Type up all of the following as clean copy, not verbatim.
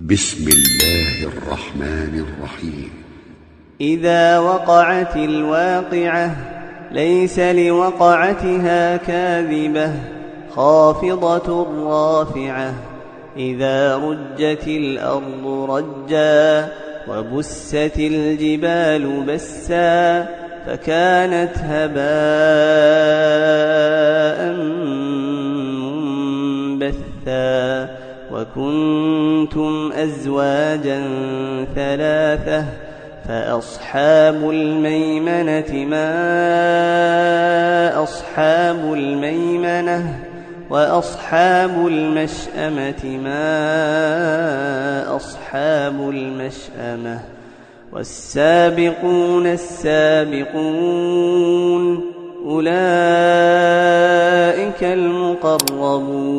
بسم الله الرحمن الرحيم. إذا وقعت الواقعة ليس لوقعتها كاذبة خافضة رافعة. إذا رجت الأرض رجا وبست الجبال بسا فكانت هباء منبثا وكنتم أزواجا ثلاثة فأصحاب الميمنة ما أصحاب الميمنة وأصحاب المشأمة ما أصحاب المشأمة. والسابقون السابقون أولئك المقربون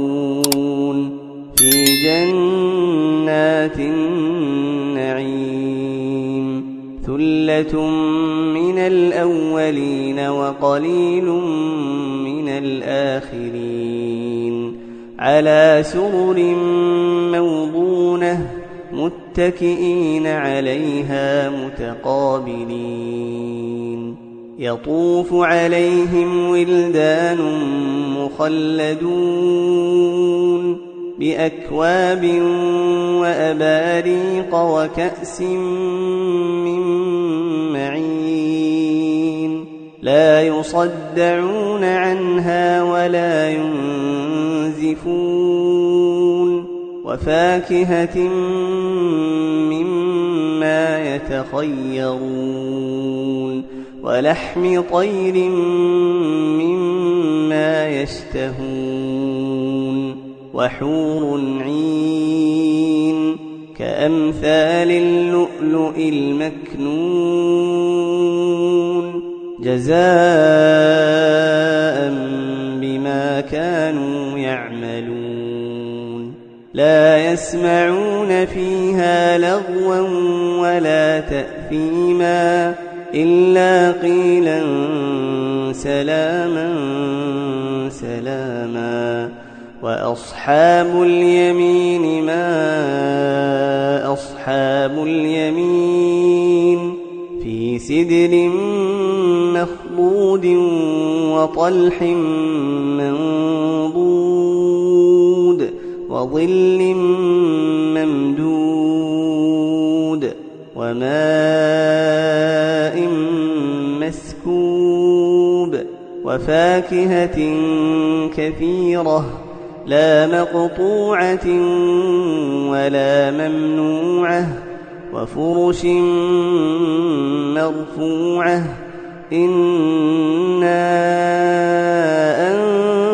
في جنات النعيم. ثلة من الأولين وقليل من الآخرين. على سرر موضونة متكئين عليها متقابلين. يطوف عليهم ولدان مخلدون بأكواب وأباريق وكأس من معين. لا يصدعون عنها ولا ينزفون. وفاكهة مما يتخيرون ولحم طير مما يشتهون. وحور عين كأمثال اللؤلؤ المكنون جزاء بما كانوا يعملون. لا يسمعون فيها لغوا ولا تأثيما إلا قيلا سلاما سلاما. وأصحاب اليمين ما أصحاب اليمين. في سدر مخضود وطلح منضود وظل ممدود وماء مسكوب. وفاكهة كثيرة لا مقطوعة ولا ممنوعة. وفرش مرفوعة. إنا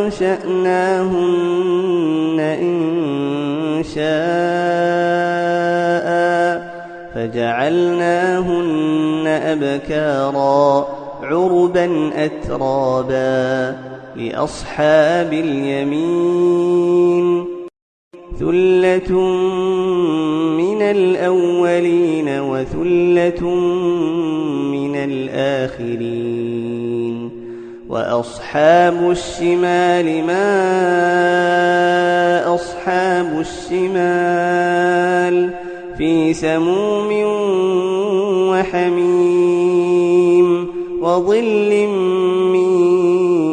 أنشأناهن إنشاء فجعلناهن أبكارا عربا أترابا لأصحاب اليمين. ثلة من الأولين وثلة من الآخرين. وأصحاب الشمال ما أصحاب الشمال. في سموم وحميم وظل من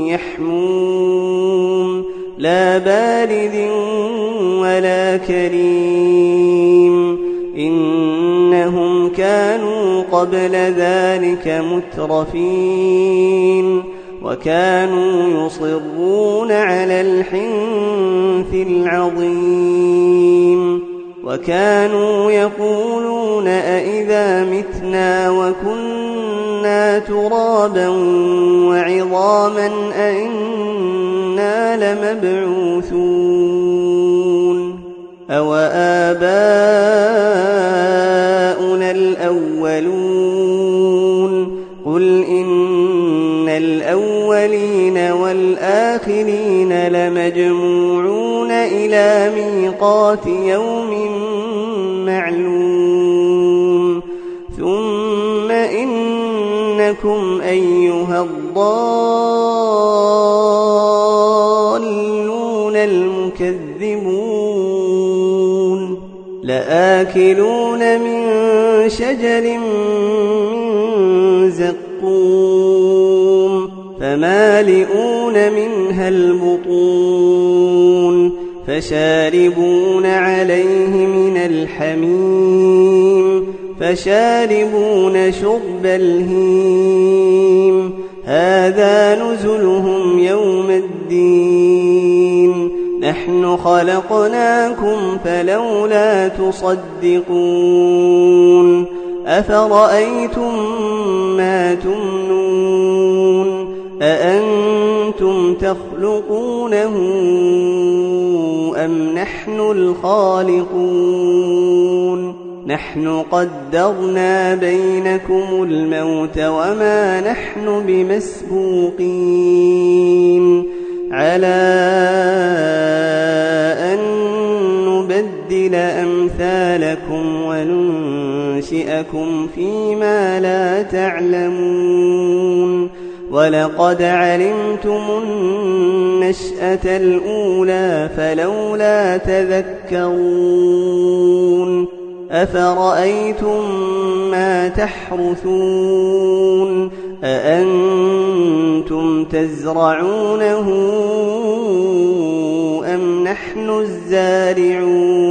يحموم لا بارد ولا كريم. إنهم كانوا قبل ذلك مترفين وكانوا يصرون على الحنث العظيم. وكانوا يقولون أئذا متنا وكنا ترابا وعظاما أئنا لمبعوثون أو آباؤنا الأولون. قل إن الأولين والآخرين لمجموعون إلى ميقات يوم معلوم. ثم إنكم أيها الضالون المكذبون لآكلون من شجر من زقوم فمالئون منها البطون فشاربون عليه من الحميم فشاربون شرب الهيم هذا نزلهم يوم الدين نحن خلقناكم فلولا تصدقون أفرأيتم ما تمنون أأنتم تخلقونه أم نحن الخالقون نحن قدرنا بينكم الموت وما نحن بمسبوقين على أن نبدل أمثالكم وننشئكم فيما لا تعلمون ولقد علمتم النشأة الأولى فلولا تذكرون أفرأيتم ما تحرثون أأنتم تزرعونه أم نحن الزارعون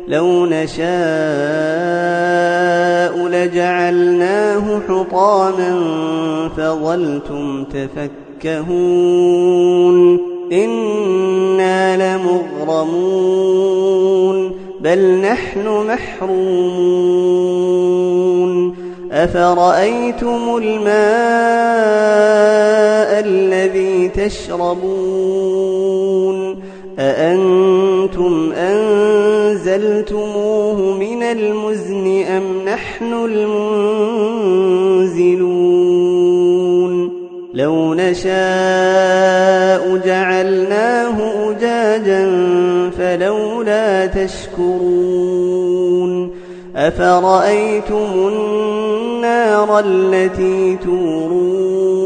لو نشاء لجعلناه حطاما فظلتم تفكهون إنا لمغرمون بل نحن محرومون أفرأيتم الماء الذي تشربون أأنتم أنزلتموه من المزن أم نحن المنزلون لو نشاء جعلناه أجاجا فلولا تشكرون أفرأيتم النار التي تورون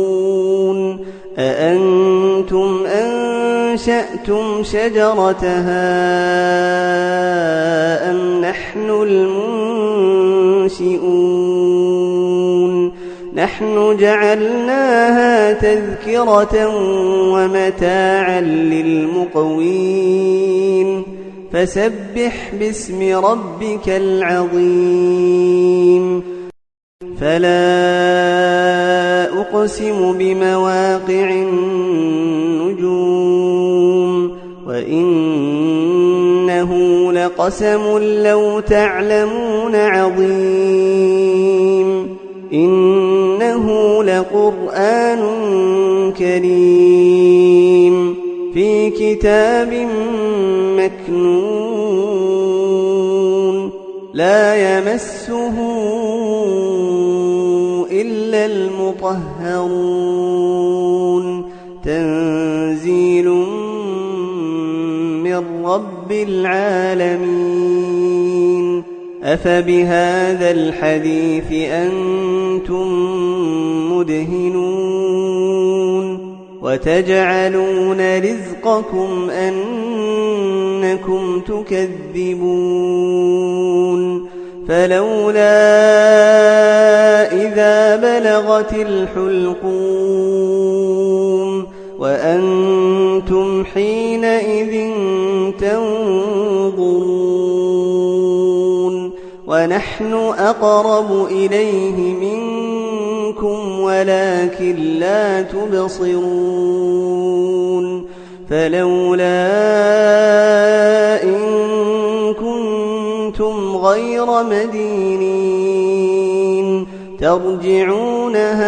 أأنتم أنشأتم شجرتها أم نحن المنشئون نحن جعلناها تذكرة ومتاعا للمقوين فسبح باسم ربك العظيم فلا أقسم بمواقع النجوم وإنه لقسم لو تعلمون عظيم إنه لقرآن كريم في كتاب مكنون لا يمسه إلا المطهرون تنزيل من رب العالمين أفبهذا الحديث أنتم مدهنون وتجعلون رزقكم أنكم تكذبون فلولا إذا بلغت الحلقوم وأنتم حينئذ تنظرون ونحن أقرب إليه منكم ولكن لا تبصرون فلولا إن كنتم غير مدينين ترجعونها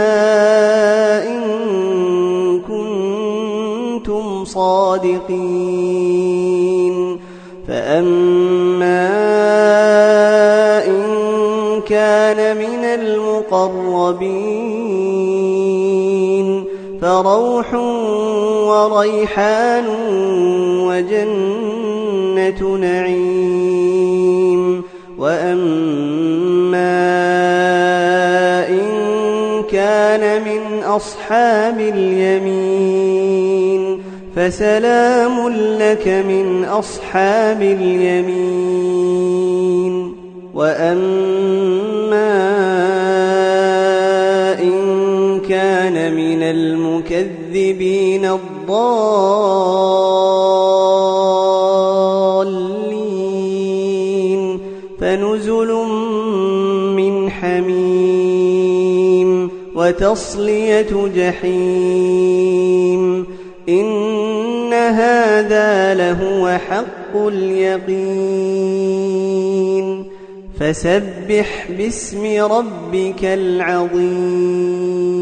إن كنتم صادقين فأما إن كان من المقربين فروح وريحان وجنة نعيم وأما إن كان من أصحاب اليمين فسلام لك من أصحاب اليمين وأما إن كان من المكذبين الضالين فنزل من حميم وتصلية جحيم إن هذا لهو حق اليقين فسبح باسم ربك العظيم